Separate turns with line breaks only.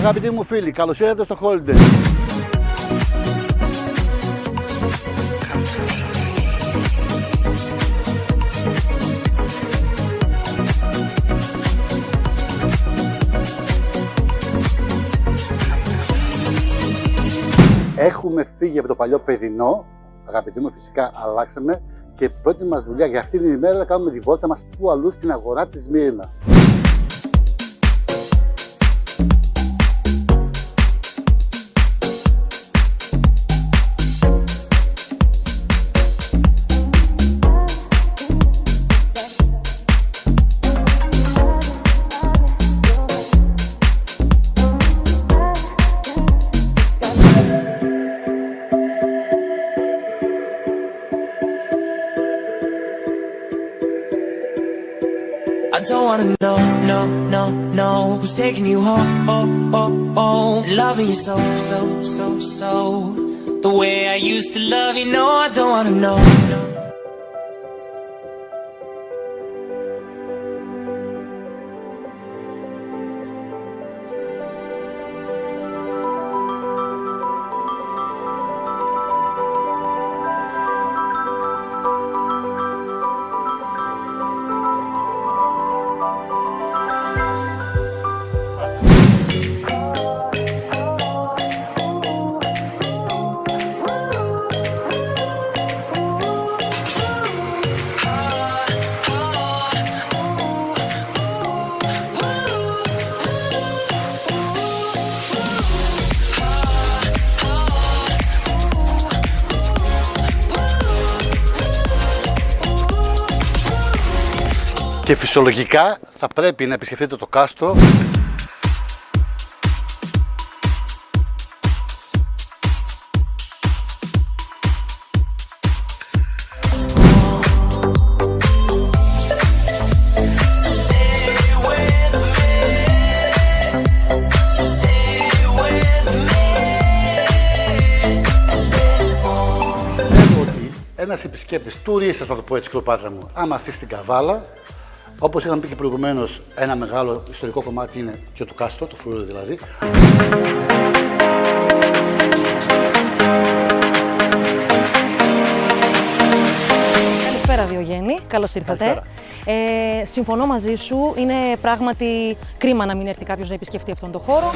Αγαπητοί μου φίλοι, καλώς ήρθατε στο Holiday. Έχουμε φύγει από το παλιό παιδινό, αγαπητοί μου, φυσικά αλλάξαμε και η πρώτη μας δουλειά για αυτή την ημέρα να κάνουμε τη βόλτα μας που αλλού στην αγορά της Σμύρνα.
I don't wanna know who's taking you home, loving you so, the way I used to love you. No, I don't wanna know.
Και φυσιολογικά θα πρέπει να επισκεφτείτε το κάστρο. Πιστεύω ότι ένας επισκέπτης, τουρίστας θα το πω έτσι, Κλεοπάτρα μου, άμα έρθει στην Καβάλα, όπως είχαμε πει και προηγουμένως, ένα μεγάλο ιστορικό κομμάτι είναι και το κάστρο, το φρούριο δηλαδή.
Καλησπέρα Διογέννη, καλώς ήρθατε. Συμφωνώ μαζί σου, είναι πράγματι κρίμα να μην έρθει κάποιος να επισκεφτεί αυτόν τον χώρο.